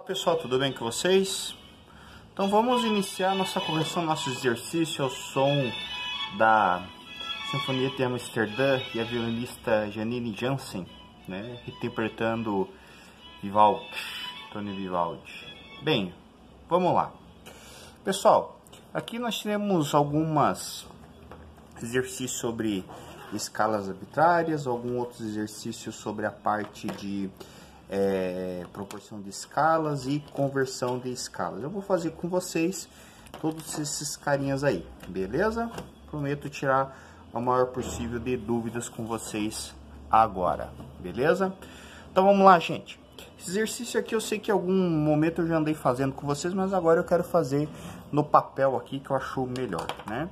Pessoal, tudo bem com vocês? Então vamos iniciar nossa correção, nosso exercício ao som da Sinfonia de Amsterdã e a violinista Janine Jansen, né, interpretando Vivaldi, Tony Vivaldi. Bem, vamos lá. Pessoal, aqui nós temos alguns exercícios sobre escalas arbitrárias, alguns outros exercícios sobre a parte de proporção de escalas e conversão de escalas. Eu vou fazer com vocês todos esses carinhas aí, beleza? Prometo tirar o maior possível de dúvidas com vocês agora, beleza? Então vamos lá, gente. Esse exercício aqui eu sei que em algum momento eu já andei fazendo com vocês, mas agora eu quero fazer no papel aqui que eu acho melhor, né?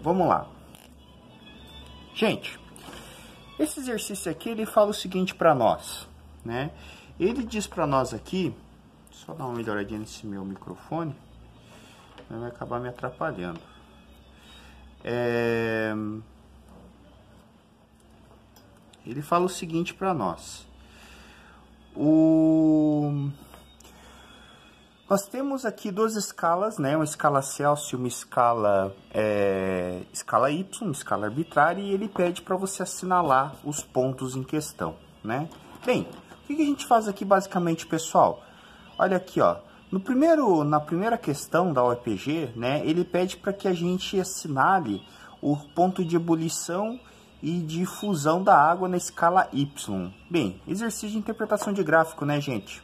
Vamos lá. Gente, esse exercício aqui, ele fala o seguinte para nós, né? Ele diz para nós aqui, só dar uma melhoradinha nesse meu microfone, vai acabar me atrapalhando. Ele fala o seguinte para nós. Nós temos aqui duas escalas, né? Uma escala Celsius e uma escala Y, uma escala arbitrária, e ele pede para você assinalar os pontos em questão, né? Bem, o que a gente faz aqui basicamente, pessoal? Olha aqui, ó. Na primeira questão da OEPG, né? Ele pede para que a gente assinale o ponto de ebulição e de fusão da água na escala Y. Bem, exercício de interpretação de gráfico, né, gente?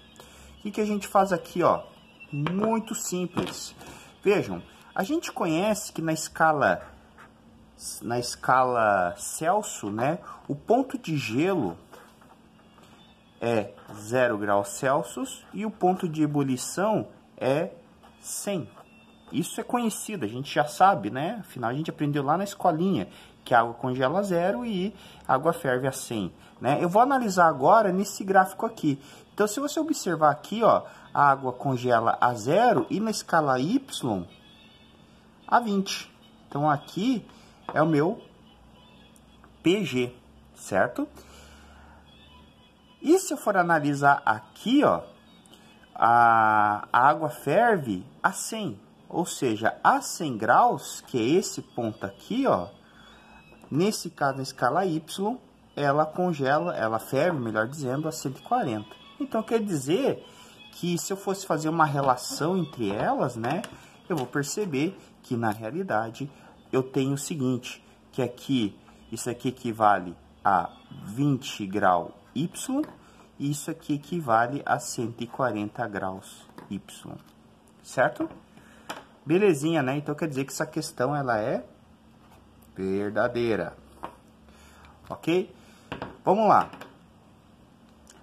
O que a gente faz aqui, ó? Muito simples. Vejam, a gente conhece que na escala Celsius, né, o ponto de gelo é 0 graus Celsius e o ponto de ebulição é 100. Isso é conhecido, a gente já sabe, né? Afinal, a gente aprendeu lá na escolinha que a água congela a 0 e a água ferve a 100, né? Eu vou analisar agora nesse gráfico aqui. Então, se você observar aqui, ó, a água congela a 0 e na escala Y a 20. Então, aqui é o meu PG, certo? E se eu for analisar aqui, ó, a água ferve a 100. Ou seja, a 100 graus, que é esse ponto aqui, ó, nesse caso, na escala Y, ela ferve, melhor dizendo, a 140. Então, quer dizer que se eu fosse fazer uma relação entre elas, né, eu vou perceber que, na realidade, eu tenho o seguinte, que aqui, isso aqui equivale a 20 graus Y, e isso aqui equivale a 140 graus Y, certo? Belezinha, né? Então, quer dizer que essa questão, ela é verdadeira, ok? Vamos lá.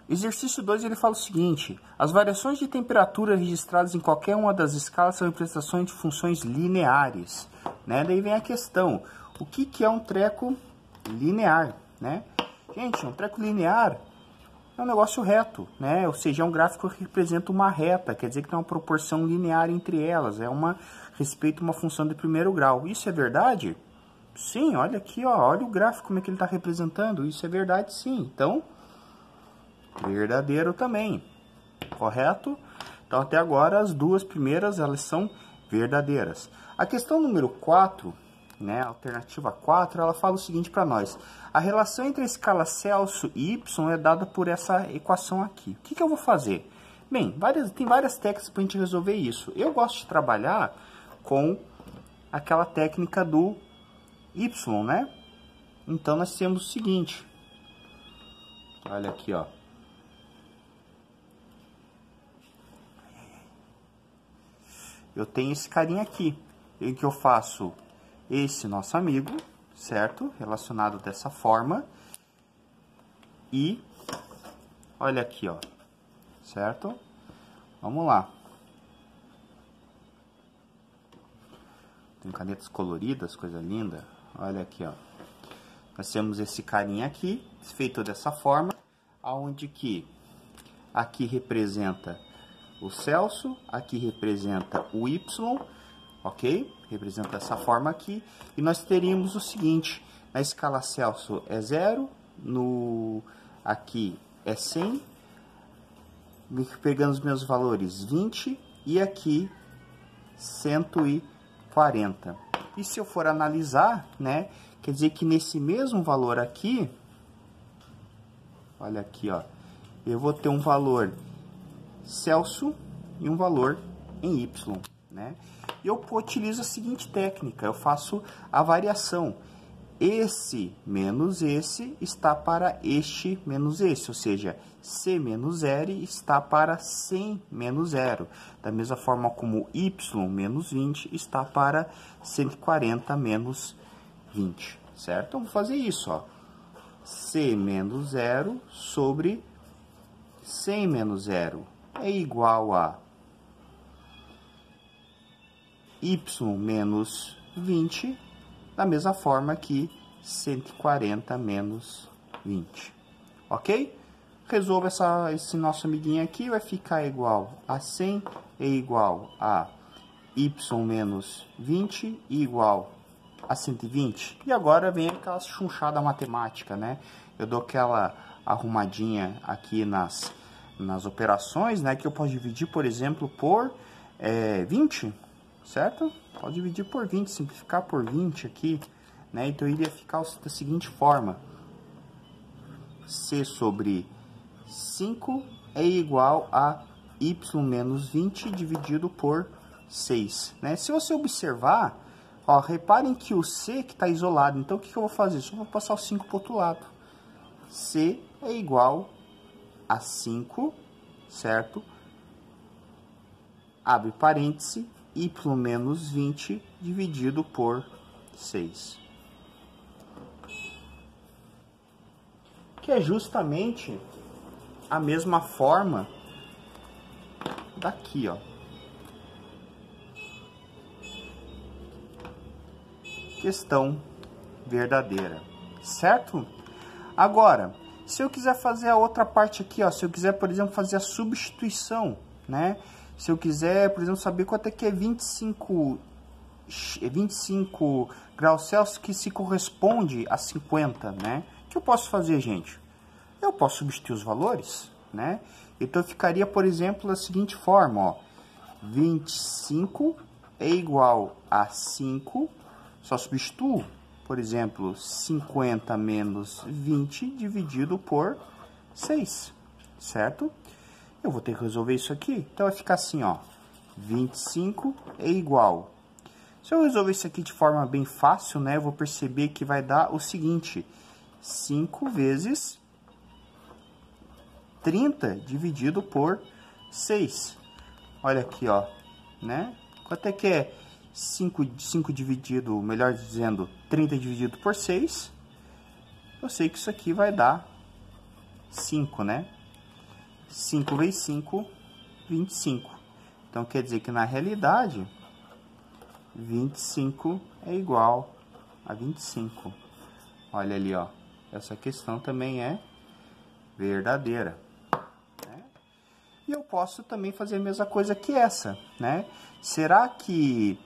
Exercício 2, ele fala o seguinte: as variações de temperatura registradas em qualquer uma das escalas são representações de funções lineares, né? Daí vem a questão, o que é um treco linear, né? Gente, um treco linear é um negócio reto, né? Ou seja, é um gráfico que representa uma reta, quer dizer que tem uma proporção linear entre elas, respeito a uma função de primeiro grau. Isso é verdade? Sim, olha aqui, ó, olha o gráfico como é que ele está representando, isso é verdade sim, então, verdadeiro também, correto? Então, até agora, as duas primeiras, elas são verdadeiras. A questão número 4, né, a alternativa 4, ela fala o seguinte para nós: a relação entre a escala Celsius e Y é dada por essa equação aqui. O que eu vou fazer? Bem, tem várias técnicas para a gente resolver isso. Eu gosto de trabalhar com aquela técnica do Y, né? Então, nós temos o seguinte. Olha aqui, ó. Eu tenho esse carinha aqui, em que eu faço esse nosso amigo, certo? Relacionado dessa forma. E, olha aqui, ó. Certo? Vamos lá. Tem canetas coloridas, coisa linda. Olha aqui, ó. Nós temos esse carinha aqui, feito dessa forma, aonde que aqui representa o Celsius, aqui representa o Y, ok? Representa essa forma aqui. E nós teríamos o seguinte, na escala Celsius é 0, aqui é 100, pegando os meus valores 20 e aqui 140. E se eu for analisar, né, quer dizer que nesse mesmo valor aqui, olha aqui, ó, eu vou ter um valor Celsius e um valor em Y, né? Eu utilizo a seguinte técnica, eu faço a variação. Esse menos esse está para este menos esse, ou seja, C menos R está para 100 menos 0. Da mesma forma como Y menos 20 está para 140 menos 20, certo? Então, vou fazer isso, ó. C menos 0 sobre 100 menos 0 é igual a Y menos 20, da mesma forma que 140 menos 20, ok? Resolva esse nosso amiguinho aqui, vai ficar igual a 100 é igual a Y menos 20 igual a 120. E agora vem aquela chunchada matemática, né? Eu dou aquela arrumadinha aqui nas operações, né? Que eu posso dividir, por exemplo, por 20, certo? Pode dividir por 20, simplificar por 20 aqui, né? Então, iria ficar da seguinte forma. C sobre 5 é igual a Y menos 20 dividido por 6, né? Se você observar, ó, reparem que o C que está isolado, então o que eu vou fazer? Só vou passar o 5 para o outro lado. C é igual a 5, certo? Abre parêntese, Y menos 20 dividido por 6. Que é justamente a mesma forma daqui, ó. Questão verdadeira, certo? Agora, se eu quiser fazer a outra parte aqui, ó, se eu quiser, por exemplo, fazer a substituição, né? Se eu quiser, por exemplo, saber quanto é que é 25 graus Celsius que se corresponde a 50, né? O que eu posso fazer, gente? Eu posso substituir os valores, né? Então, ficaria, por exemplo, da seguinte forma, ó. 25 é igual a 5, só substituo, por exemplo, 50 menos 20 dividido por 6, certo? Eu vou ter que resolver isso aqui, então vai ficar assim, ó. 25 é igual. Se eu resolver isso aqui de forma bem fácil, né, eu vou perceber que vai dar o seguinte: 5 vezes 30 dividido por 6. Olha aqui, ó, né? Quanto é que é 5 dividido, melhor dizendo, 30 dividido por 6? Eu sei que isso aqui vai dar 5, né? 5 vezes 5, 25. Então, quer dizer que, na realidade, 25 é igual a 25. Olha ali, ó. Essa questão também é verdadeira, né? E eu posso também fazer a mesma coisa que essa, né? Será que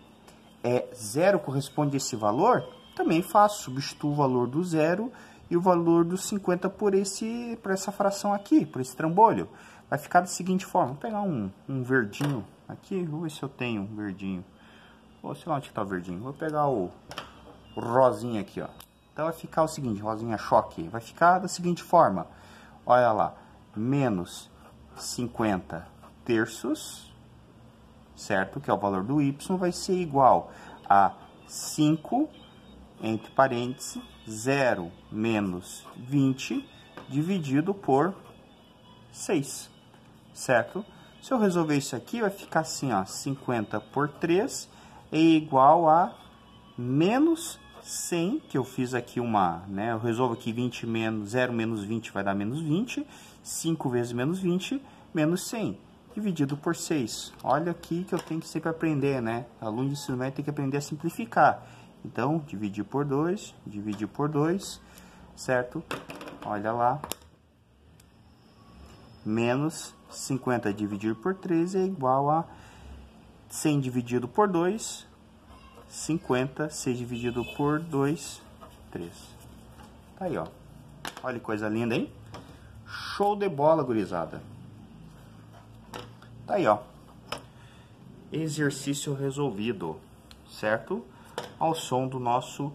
0 corresponde a esse valor? Também faço, substituo o valor do 0 e o valor dos 50 por essa fração aqui, por esse trambolho. Vai ficar da seguinte forma. Vou pegar um verdinho aqui, vou ver se eu tenho um verdinho. Ou sei lá onde está o verdinho. Vou pegar o rosinha aqui, ó. Então vai ficar o seguinte, rosinha choque. Vai ficar da seguinte forma. Olha lá, menos 50 terços, certo? Que é o valor do y, vai ser igual a 5, entre parênteses, 0 menos 20 dividido por 6, certo? Se eu resolver isso aqui, vai ficar assim, ó, 50 por 3 é igual a menos 100, que eu fiz aqui uma, né, eu resolvo aqui 20 menos 0 menos 20 vai dar menos 20, 5 vezes menos 20, menos 100, dividido por 6. Olha aqui que eu tenho que sempre aprender, né? Aluno de ensino médio tem que aprender a simplificar. Então, dividir por 2, certo? Olha lá. Menos 50 dividido por 3 é igual a 100 dividido por 2, 50, 6 dividido por 2, 3. Tá aí, ó. Olha que coisa linda, hein? Show de bola, gurizada. Tá aí, ó. Exercício resolvido, certo? Ao som do nosso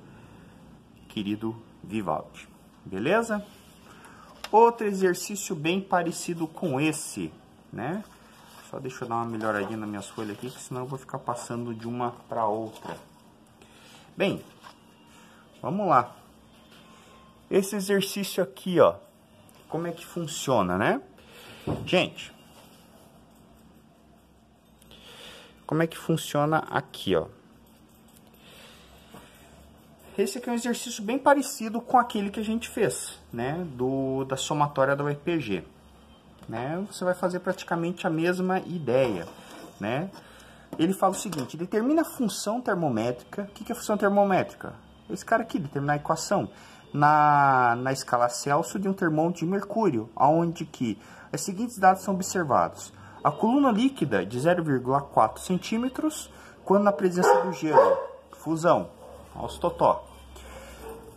querido Vivaldi. Beleza? Outro exercício bem parecido com esse, né? Só deixa eu dar uma melhoradinha nas minhas folhas aqui, que senão eu vou ficar passando de uma para outra. Bem, vamos lá. Esse exercício aqui, ó, como é que funciona, né? Gente, como é que funciona aqui, ó? Esse aqui é um exercício bem parecido com aquele que a gente fez, né? Da somatória da UEPG, né? Você vai fazer praticamente a mesma ideia, né? Ele fala o seguinte: determina a função termométrica. O que é a função termométrica? Esse cara aqui, determinar a equação na escala Celsius de um termômetro de mercúrio, onde que os seguintes dados são observados. A coluna líquida de 0,4 centímetros quando na presença do gelo, fusão, aos totó.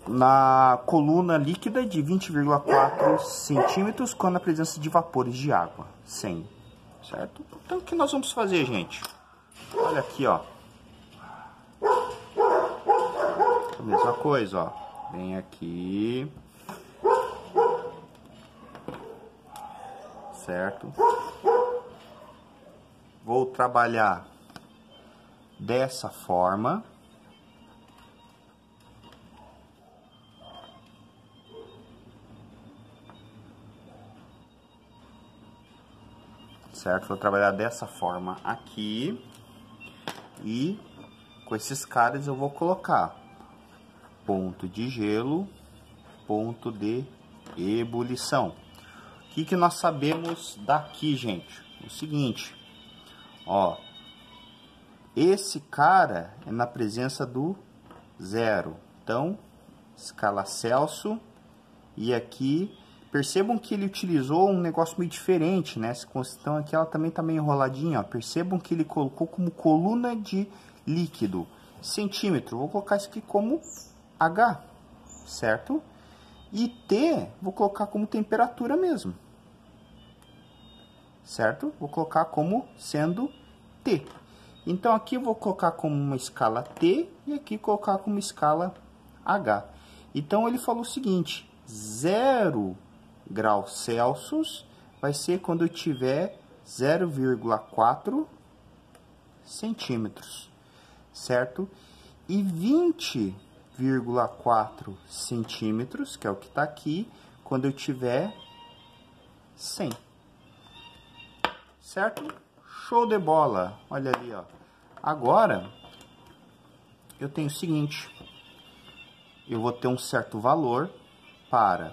Na coluna líquida de 20,4 centímetros quando na presença de vapores de água, 100, certo? Então o que nós vamos fazer, gente? Olha aqui, ó. A mesma coisa, ó. Vem aqui. Certo? Vou trabalhar dessa forma. Certo? Vou trabalhar dessa forma aqui. E com esses caras eu vou colocar ponto de gelo, ponto de ebulição. O que nós sabemos daqui, gente? O seguinte, ó, esse cara é na presença do zero. Então, escala Celsius, e aqui, percebam que ele utilizou um negócio meio diferente, né? Então aqui ela também tá meio enroladinha, ó. Percebam que ele colocou como coluna de líquido, centímetro. Vou colocar isso aqui como H, certo? E T, vou colocar como temperatura mesmo, certo? Vou colocar como sendo T. Então aqui eu vou colocar como uma escala T e aqui colocar como escala H. Então ele falou o seguinte: 0 graus Celsius vai ser quando eu tiver 0,4 centímetros, certo? E 20,4 centímetros, que é o que está aqui, quando eu tiver 100. Certo? Show de bola! Olha ali, ó. Agora, eu tenho o seguinte. Eu vou ter um certo valor para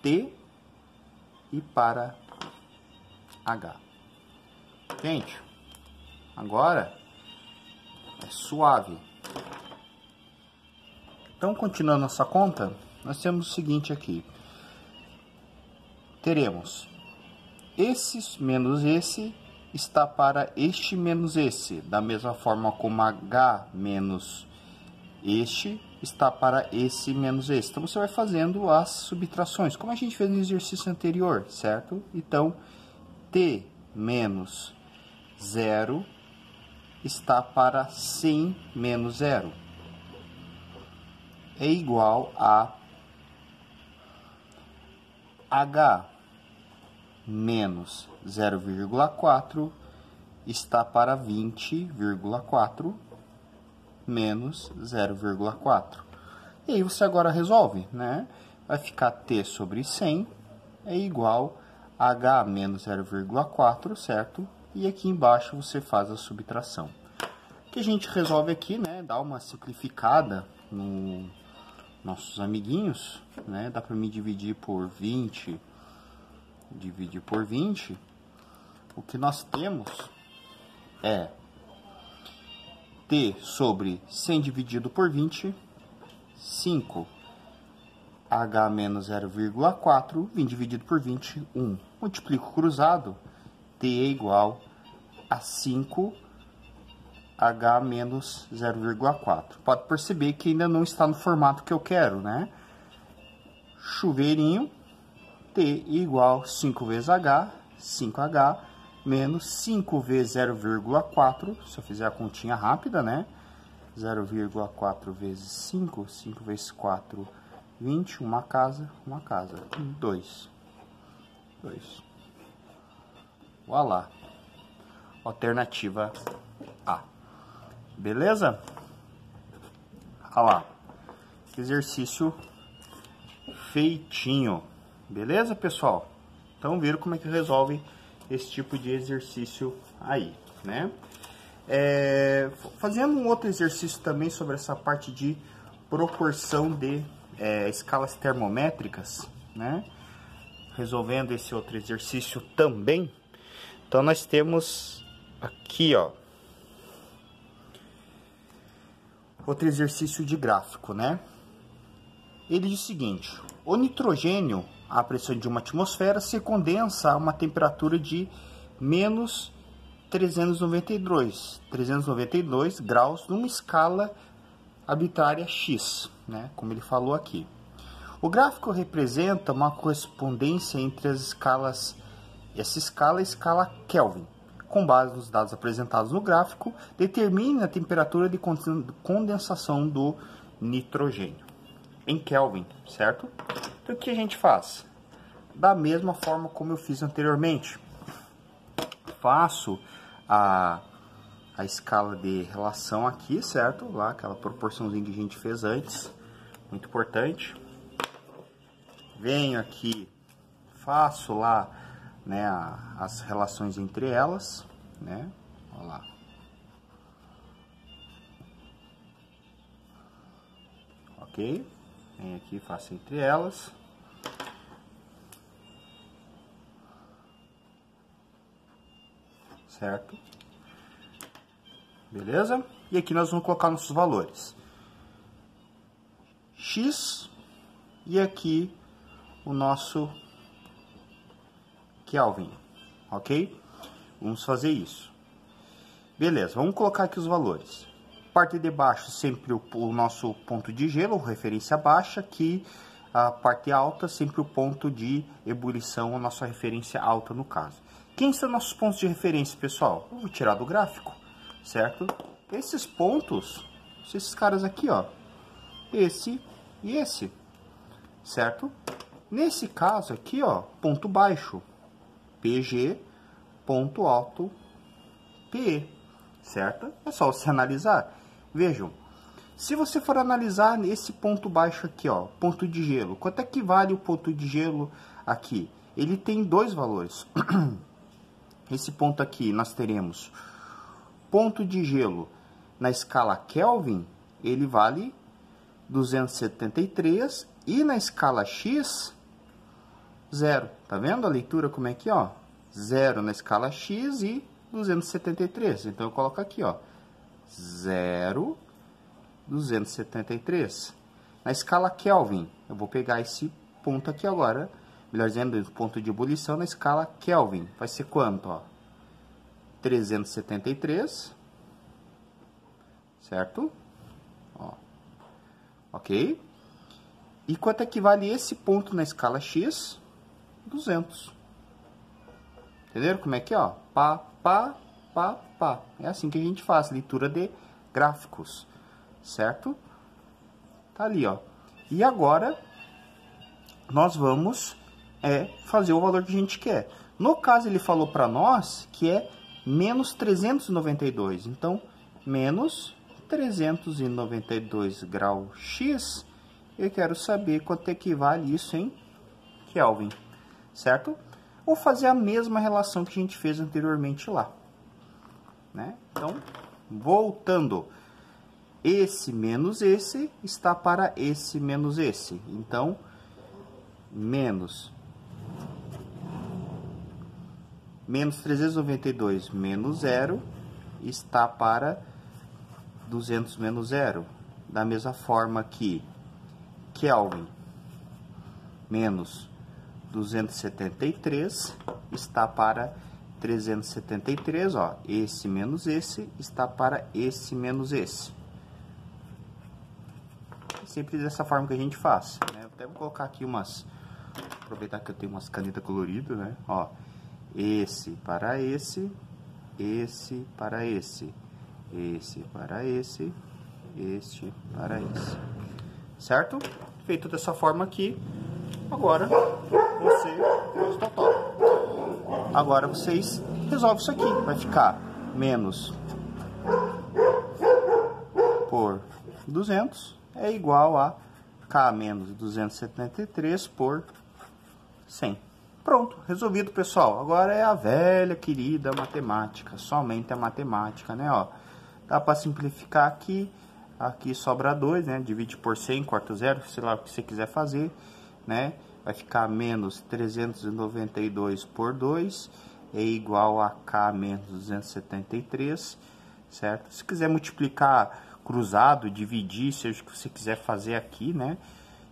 T e para H. Gente, agora é suave. Então, continuando nossa conta, nós temos o seguinte aqui. Teremos esse menos esse está para este menos esse, da mesma forma como H menos este está para esse menos esse. Então, você vai fazendo as subtrações, como a gente fez no exercício anterior, certo? Então, T menos 0 está para 100 menos 0. É igual a H menos 0,4 está para 20,4 menos 0,4. E aí você agora resolve, né? Vai ficar T sobre 100 é igual a H menos 0,4, certo? E aqui embaixo você faz a subtração. O que a gente resolve aqui, né? Dá uma simplificada nos nossos amiguinhos, né? Dá para me dividir por 20, dividir por 20. O que nós temos é T sobre 100 dividido por 20, 5. H menos 0,4, 20 dividido por 20, 1. Multiplico cruzado, T é igual a 5 H menos 0,4. Pode perceber que ainda não está no formato que eu quero, né? Chuveirinho, T igual 5 vezes H, 5H, menos 5 vezes 0,4, se eu fizer a continha rápida, né? 0,4 vezes 5, 5 vezes 4, 20, uma casa, 2. Voilá. Alternativa A. Beleza? Olha lá. Exercício feitinho. Beleza, pessoal? Então, viram como é que resolve esse tipo de exercício aí, né? Fazendo um outro exercício também sobre essa parte de proporção de escalas termométricas, né? Resolvendo esse outro exercício também. Então, nós temos aqui, ó, outro exercício de gráfico, né? Ele diz o seguinte: o nitrogênio, à pressão de uma atmosfera, se condensa a uma temperatura de menos 392 graus numa escala arbitrária X, né? Como ele falou aqui. O gráfico representa uma correspondência entre as escalas, essa escala e a escala Kelvin. Com base nos dados apresentados no gráfico, determine a temperatura de condensação do nitrogênio em Kelvin, certo? Então, o que a gente faz? Da mesma forma como eu fiz anteriormente. Faço a escala de relação aqui, certo? Lá, aquela proporçãozinha que a gente fez antes. Muito importante. Venho aqui, faço lá, né, as relações entre elas, né? Olha lá. Ok? Venho aqui, faço entre elas. Certo? Beleza? E aqui nós vamos colocar nossos valores. X e aqui o nosso Kelvin, ok? Vamos fazer isso. Beleza, vamos colocar aqui os valores. Parte de baixo sempre o nosso ponto de gelo, referência baixa, aqui a parte alta sempre o ponto de ebulição, a nossa referência alta no caso. Quem são nossos pontos de referência, pessoal? Eu vou tirar do gráfico, certo? Esses pontos, esses caras aqui, ó, esse e esse, certo? Nesse caso aqui, ó, ponto baixo, PG, ponto alto, PE, certo? É só você analisar. Vejam, se você for analisar nesse ponto baixo aqui, ó, ponto de gelo, quanto é que vale o ponto de gelo aqui? Ele tem dois valores. Esse ponto aqui nós teremos ponto de gelo na escala Kelvin, ele vale 273 e na escala X, 0. Tá vendo a leitura como é que, ó? 0 na escala X e 273. Então, eu coloco aqui, ó, 0, 273. Na escala Kelvin, eu vou pegar esse ponto aqui agora, melhor dizendo, o ponto de ebulição na escala Kelvin. Vai ser quanto, ó? 373, certo? Ó, ok? E quanto equivale esse ponto na escala X? 200. Entenderam como é que é, ó? Pá, pá, pá, pá. É assim que a gente faz, leitura de gráficos, certo? Tá ali, ó. E agora, nós vamos fazer o valor que a gente quer. No caso, ele falou para nós que é menos 392. Então, menos 392 graus X, eu quero saber quanto equivale isso em Kelvin, certo? Vou fazer a mesma relação que a gente fez anteriormente lá, né? Então, voltando, esse menos esse está para esse menos esse. Então, menos 392 menos 0 está para 200 menos 0. Da mesma forma que Kelvin menos 273 está para 373, ó. Esse menos esse está para esse menos esse. Sempre dessa forma que a gente faz, né? Eu até vou colocar aqui umas aproveitar que eu tenho umas canetas coloridas, né? Ó, esse para esse, esse para esse, esse para esse, este para esse. Certo? Feito dessa forma aqui, agora agora vocês resolvem isso aqui. Vai ficar menos por 200 é igual a K menos 273 por 100. Pronto, resolvido, pessoal. Agora é a velha querida matemática, somente a matemática, né? Ó, dá para simplificar aqui. Aqui sobra 2, né? Divide por 100, corta zero, sei lá o que você quiser fazer, né? Vai ficar menos 392 por 2 é igual a K menos 273, certo? Se quiser multiplicar cruzado, dividir, seja o que você quiser fazer aqui, né?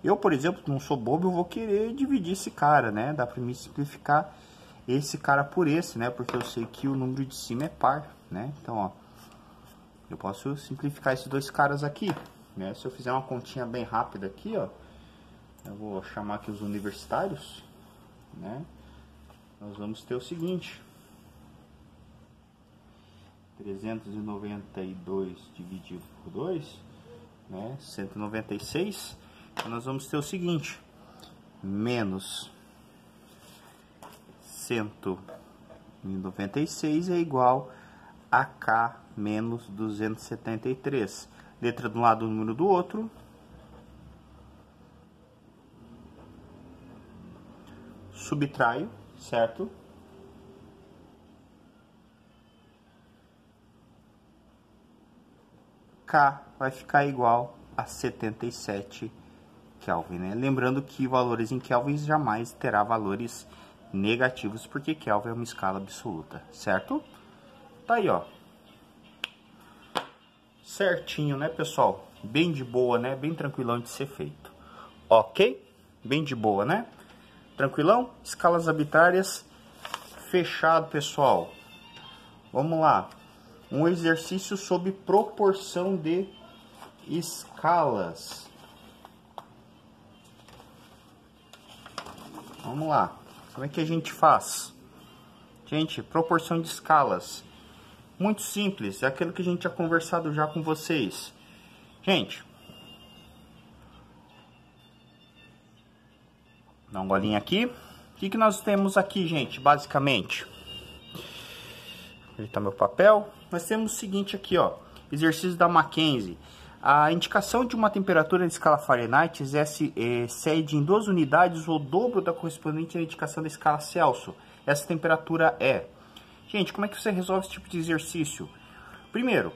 Eu, por exemplo, não sou bobo, eu vou querer dividir esse cara, né? Dá pra mim simplificar esse cara por esse, né? Porque eu sei que o número de cima é par, né? Então, ó, eu posso simplificar esses dois caras aqui, né? Se eu fizer uma continha bem rápida aqui, ó, eu vou chamar aqui os universitários, né? Nós vamos ter o seguinte: 392 dividido por 2, né? 196. Então nós vamos ter o seguinte: menos 196 é igual a K menos 273. Letra de um lado, número do outro. Subtraio, certo? K vai ficar igual a 77 Kelvin, né? Lembrando que valores em Kelvin jamais terá valores negativos, porque Kelvin é uma escala absoluta, certo? Tá aí, ó. Certinho, né, pessoal? Bem de boa, né? Bem tranquilão de ser feito. Ok? Bem de boa, né? Tranquilão? Escalas arbitrárias, fechado, pessoal. Vamos lá. Um exercício sobre proporção de escalas. Vamos lá. Como é que a gente faz? Gente, proporção de escalas. Muito simples. É aquilo que a gente tinha conversado já com vocês. Gente, dá um golinho aqui. O que nós temos aqui, gente, basicamente? Ajeitar meu papel. Nós temos o seguinte aqui, ó. Exercício da Mackenzie. A indicação de uma temperatura de escala Fahrenheit excede em 2 unidades o dobro da correspondente à indicação da escala Celsius. Essa temperatura é... Gente, como é que você resolve esse tipo de exercício? Primeiro,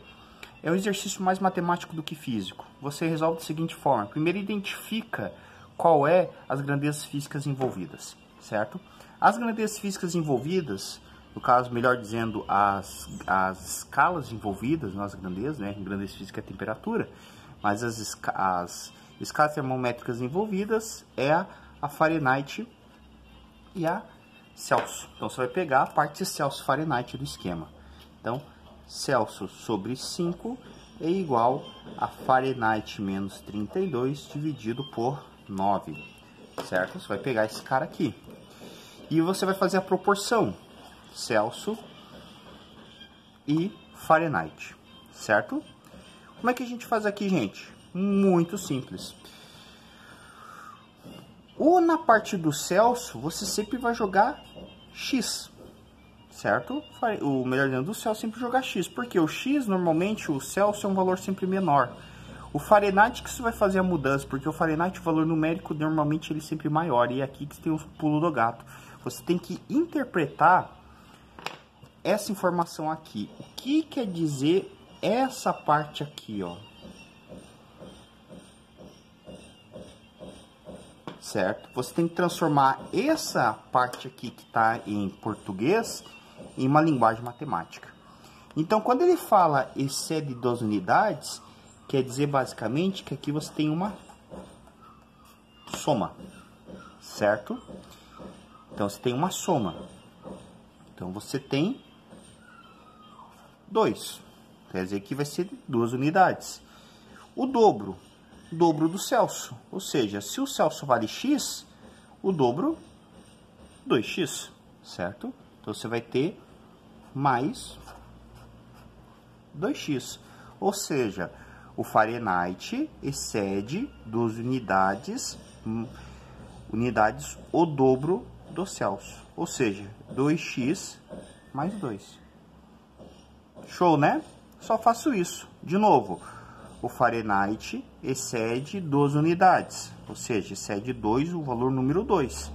é um exercício mais matemático do que físico. Você resolve da seguinte forma. Primeiro, identifica qual é as grandezas físicas envolvidas, certo? As grandezas físicas envolvidas, no caso, melhor dizendo, as escalas envolvidas nas grandezas, né? Grandeza física é a temperatura, mas as escalas termométricas envolvidas é a Fahrenheit e a Celsius. Então, você vai pegar a parte Celsius Fahrenheit do esquema. Então, Celsius sobre 5 é igual a Fahrenheit menos 32 dividido por 9, certo? Você vai pegar esse cara aqui. E você vai fazer a proporção Celsius e Fahrenheit, certo? Como é que a gente faz aqui, gente? Muito simples. Ou na parte do Celsius, você sempre vai jogar X, certo? O melhor dentro do Celsius sempre jogar X, porque o X, normalmente, o Celsius é um valor sempre menor. O Fahrenheit que você vai fazer a mudança, porque o Fahrenheit, o valor numérico, normalmente ele é sempre maior. E é aqui que tem o pulo do gato. Você tem que interpretar essa informação aqui. O que quer dizer essa parte aqui, ó? Certo? Você tem que transformar essa parte aqui que está em português em uma linguagem matemática. Então, quando ele fala excede 2 unidades, quer dizer basicamente que aqui você tem uma soma, certo? Então, você tem uma soma. Então, você tem 2. Quer dizer que vai ser 2 unidades. O dobro do Celsius. Ou seja, se o Celsius vale X, o dobro 2x, certo? Então, você vai ter mais 2x. Ou seja, o Fahrenheit excede 12 unidades o dobro do Celsius. Ou seja, 2x mais 2. Show, né? Só faço isso. De novo, o Fahrenheit excede 12 unidades. Ou seja, excede 2, o valor número 2.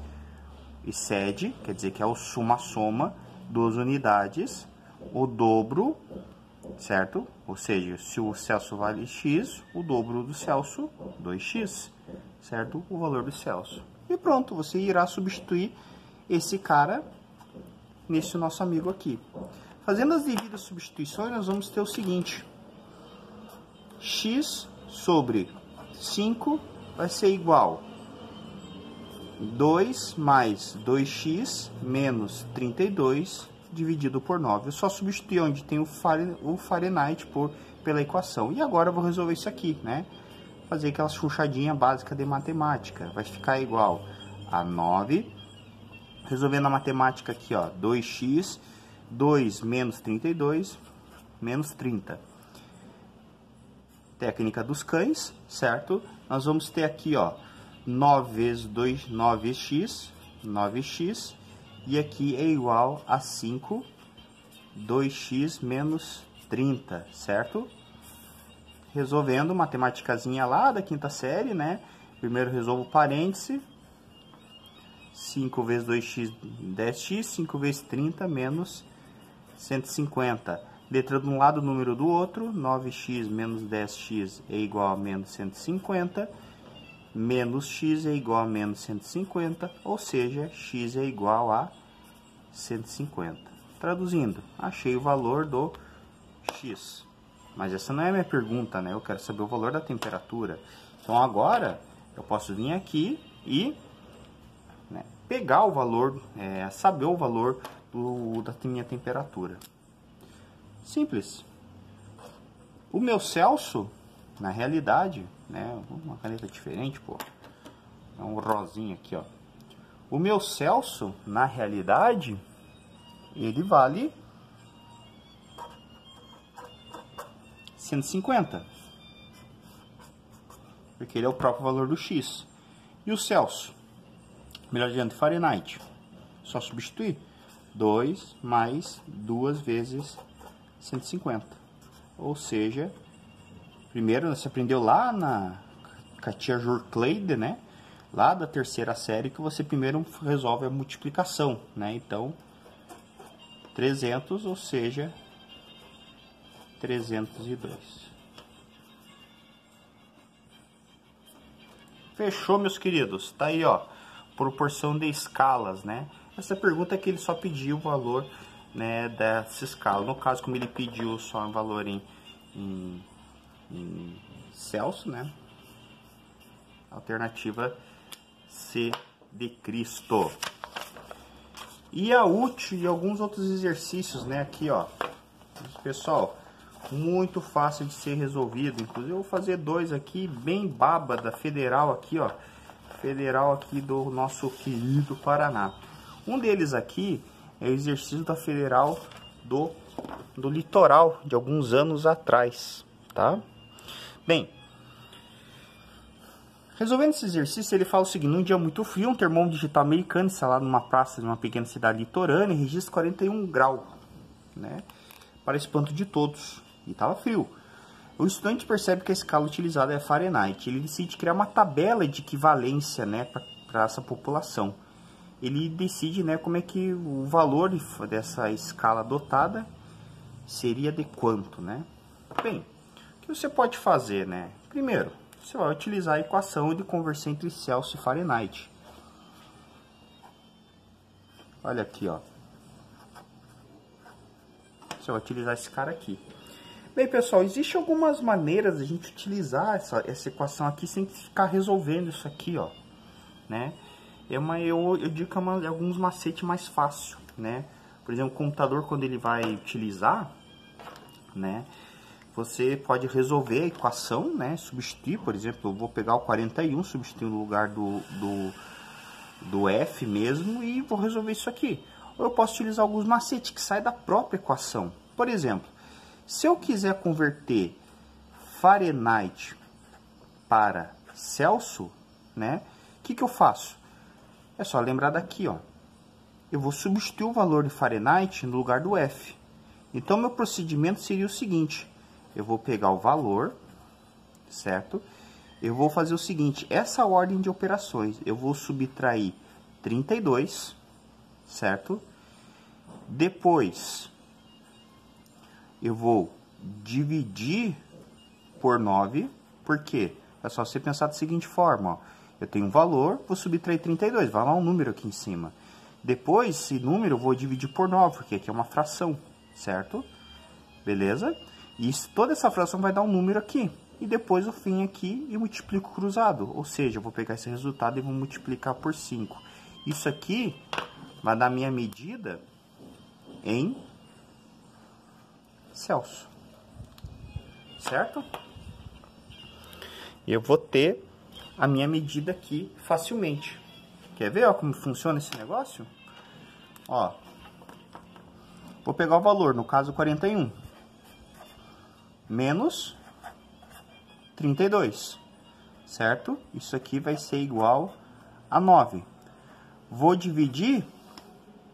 Excede, quer dizer que é o soma 12 unidades, o dobro, certo? Ou seja, se o Celsius vale x, o dobro do Celsius, 2x, certo? O valor do Celsius. E pronto, você irá substituir esse cara nesse nosso amigo aqui. Fazendo as devidas substituições, nós vamos ter o seguinte. X sobre 5 vai ser igual 2 mais 2x menos 32 dividido por 9. Eu só substituí onde tem o Fahrenheit pela equação. E agora eu vou resolver isso aqui, né? Fazer aquela chuchadinha básica de matemática. Vai ficar igual a 9. Resolvendo a matemática aqui, ó. 2x, 2 menos 32, menos 30. Técnica dos cães, certo? Nós vamos ter aqui, ó. 9 vezes 2, 9x, 9x, e aqui é igual a 5, 2x menos 30, certo? Resolvendo, matemáticazinha lá da quinta série, né? Primeiro resolvo o parêntese, 5 vezes 2x, 10x, 5 vezes 30 menos 150. Letra de um lado, número do outro, 9x menos 10x é igual a menos 150, menos x é igual a menos 150, ou seja, x é igual a 150. Traduzindo, achei o valor do x. Mas essa não é a minha pergunta, né? Eu quero saber o valor da temperatura. Então agora eu posso vir aqui e, né, pegar o valor, saber o valor da minha temperatura. Simples. O meu Celsius, na realidade, né, uma caneta diferente, pô, é um rosinha aqui, ó. O meu Celsius, na realidade, ele vale 150, porque ele é o próprio valor do x. E o Celsius, melhor dizendo, Fahrenheit, só substituir 2 mais 2 vezes 150, ou seja, primeiro você aprendeu lá com a tia Jorcleide, né? Lá da terceira série, que você primeiro resolve a multiplicação, né? Então, 300, ou seja, 302. Fechou, meus queridos? Tá aí, ó, proporção de escalas, né? Essa pergunta é que ele só pediu o valor, né, dessa escala. No caso, como ele pediu só um valor em Celsius, né? Alternativa C de Cristo. E a útil e alguns outros exercícios, né? Aqui, ó. Pessoal, muito fácil de ser resolvido. Inclusive, eu vou fazer dois aqui, bem baba, da Federal aqui, ó. Federal aqui do nosso querido Paraná. Um deles aqui é o exercício da Federal do Litoral, de alguns anos atrás, tá? Bem, resolvendo esse exercício, ele fala o seguinte: num dia muito frio, um termômetro digital americano instalado numa praça de uma pequena cidade litorânea registra 41 graus, né? Para espanto de todos, e estava frio. O estudante percebe que a escala utilizada é Fahrenheit. Ele decide criar uma tabela de equivalência, né, para essa população. Ele decide, né, como é que o valor dessa escala adotada seria de quanto, né? Bem, o que você pode fazer, né? Primeiro, você vai utilizar a equação de conversão entre Celsius e Fahrenheit. Olha aqui, ó. Você vai utilizar esse cara aqui. Bem, pessoal, existem algumas maneiras de a gente utilizar essa equação aqui sem ficar resolvendo isso aqui, ó, né? Eu digo que é alguns macetes mais fácil, né? Por exemplo, o computador, quando ele vai utilizar, né? Você pode resolver a equação, né? Substituir, por exemplo, eu vou pegar o 41, substituir no lugar do F mesmo e vou resolver isso aqui. Ou eu posso utilizar alguns macetes que saem da própria equação. Por exemplo, se eu quiser converter Fahrenheit para Celsius, né? O que eu faço? É só lembrar daqui, ó. Eu vou substituir o valor de Fahrenheit no lugar do F. Então, meu procedimento seria o seguinte. Eu vou pegar o valor, certo? Eu vou fazer o seguinte. Essa ordem de operações. Eu vou subtrair 32, certo? Depois, eu vou dividir por 9. Por quê? É só você pensar da seguinte forma, ó. Eu tenho um valor, vou subtrair 32, vai lá um número aqui em cima. Depois, esse número eu vou dividir por 9, porque aqui é uma fração, certo? Beleza? E toda essa fração vai dar um número aqui. E depois o fim aqui e multiplico cruzado. Ou seja, eu vou pegar esse resultado e vou multiplicar por 5. Isso aqui vai dar minha medida em Celsius. Certo? Eu vou ter a minha medida aqui facilmente. Quer ver, ó, como funciona esse negócio? Ó, vou pegar o valor, no caso 41, menos 32, certo? Isso aqui vai ser igual a 9. Vou dividir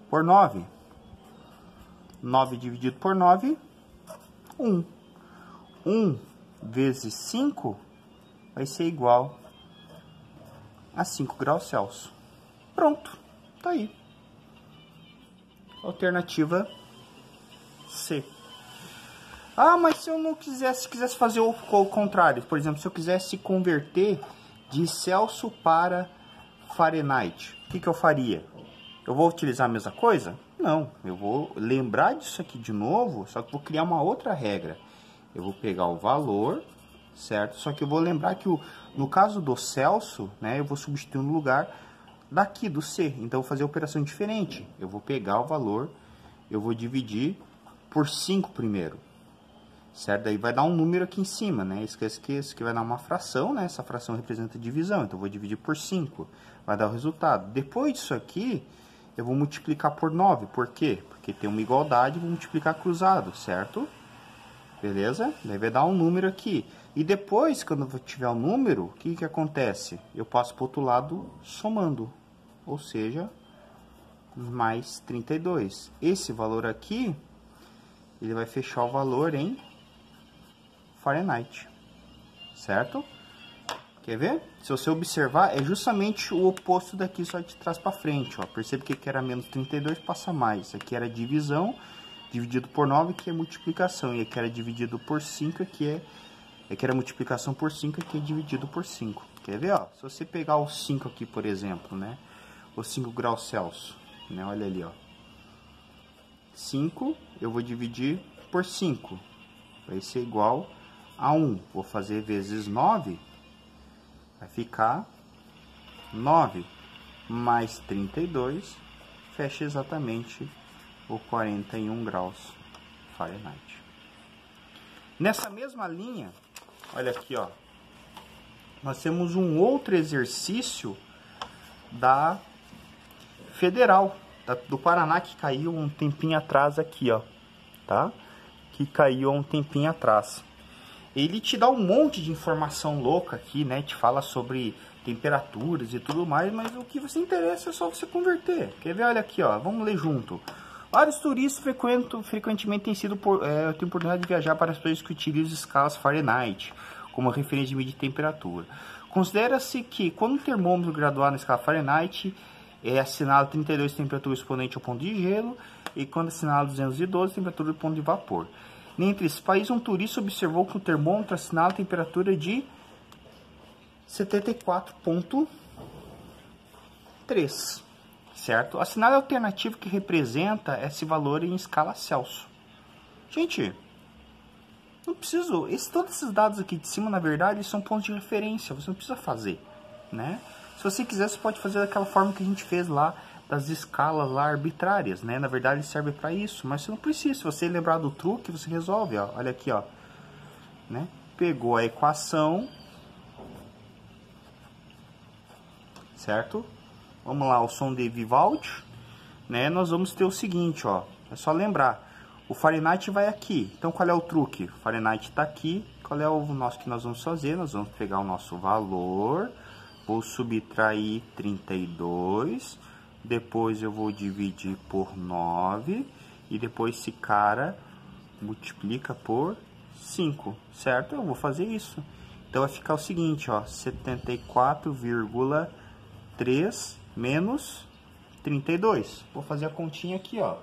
por 9. 9 dividido por 9, 1. 1 vezes 5 vai ser igual a 5 graus Celsius. Pronto, tá aí. Alternativa C. Ah, mas se eu não quisesse fazer o contrário, por exemplo, se eu quisesse converter de Celsius para Fahrenheit, o que eu faria? Eu vou utilizar a mesma coisa? Não, eu vou lembrar disso aqui de novo, só que vou criar uma outra regra. Eu vou pegar o valor, certo? Só que eu vou lembrar que no caso do Celsius, né, eu vou substituir no lugar daqui do C. Então, eu vou fazer a operação diferente. Eu vou pegar o valor, eu vou dividir por 5 primeiro. Certo? Daí vai dar um número aqui em cima, né? Esquece que isso aqui vai dar uma fração, né? Essa fração representa divisão, então eu vou dividir por 5. Vai dar o resultado. Depois disso aqui, eu vou multiplicar por 9. Por quê? Porque tem uma igualdade, vou multiplicar cruzado, certo? Beleza? Daí vai dar um número aqui. E depois, quando eu tiver o número, o que acontece? Eu passo para o outro lado somando. Ou seja, mais 32. Esse valor aqui, ele vai fechar o valor em Fahrenheit, certo? Quer ver? Se você observar, é justamente o oposto daqui, só de trás para frente, ó. Percebe que aqui era menos 32, passa mais. Aqui era divisão, dividido por 9, que é multiplicação. E aqui era dividido por 5, aqui era multiplicação por 5, aqui é dividido por 5. Quer ver, ó? Se você pegar o 5 aqui, por exemplo, né? Os 5 graus Celsius, né? Olha ali, ó. 5, eu vou dividir por 5. Vai ser igual a 1. Vou fazer vezes 9. Vai ficar 9 mais 32. Fecha exatamente o 41 graus Fahrenheit. Nessa mesma linha, olha aqui, ó. Nós temos um outro exercício da Federal do Paraná, que caiu um tempinho atrás aqui, ó, tá? Que caiu um tempinho atrás. Ele te dá um monte de informação louca aqui, né? Te fala sobre temperaturas e tudo mais, mas o que você interessa é só você converter. Quer ver? Olha aqui, ó, vamos ler junto. Vários turistas frequentemente têm têm oportunidade de viajar para as países que utilizam escalas Fahrenheit como referência de medir temperatura. Considera-se que quando o termômetro graduar na escala Fahrenheit é assinalado 32 temperatura exponente ao ponto de gelo, e quando assinalado 212 temperatura do ponto de vapor. Entre esses países, um turista observou que o termômetro assinala a temperatura de 74,3, certo? Assinale a alternativa que representa esse valor em escala Celsius. Gente, não preciso... todos esses dados aqui de cima, na verdade, são pontos de referência. Você não precisa fazer, né? Se você quiser, você pode fazer daquela forma que a gente fez lá, das escalas lá arbitrárias, né? Na verdade, serve para isso, mas você não precisa. Se você lembrar do truque, você resolve, ó. Olha aqui, ó. Né? Pegou a equação, certo? vamos lá, o som de Vivaldi, né? Nós vamos ter o seguinte, ó, é só lembrar, o Fahrenheit vai aqui. Então qual é o truque? O Fahrenheit está aqui. Qual é o nosso que nós vamos fazer? Nós vamos pegar o nosso valor, vou subtrair 32, depois eu vou dividir por 9 e depois esse cara multiplica por 5, certo? Eu vou fazer isso. Então vai ficar o seguinte, ó, 74,3 menos 32. Vou fazer a continha aqui, ó.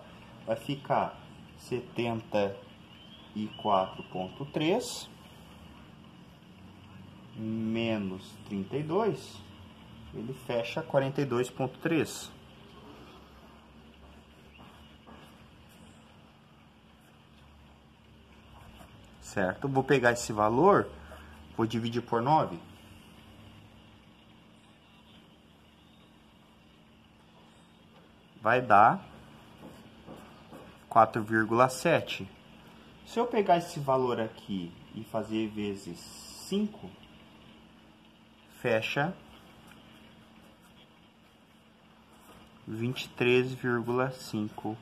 Vai ficar 74,3 menos 32, ele fecha 42,3. Certo? Vou pegar esse valor, vou dividir por 9. Vai dar 4,7. Se eu pegar esse valor aqui e fazer vezes 5, fecha 23,5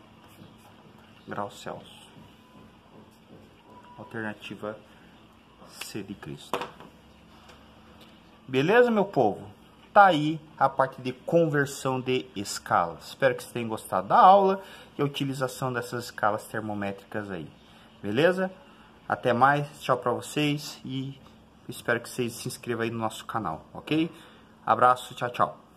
graus Celsius. Alternativa C de Cristo. Beleza, meu povo? Tá aí a parte de conversão de escalas. Espero que vocês tenham gostado da aula e a utilização dessas escalas termométricas aí. Beleza? Até mais, tchau pra vocês e espero que vocês se inscrevam aí no nosso canal, ok? Abraço, tchau, tchau.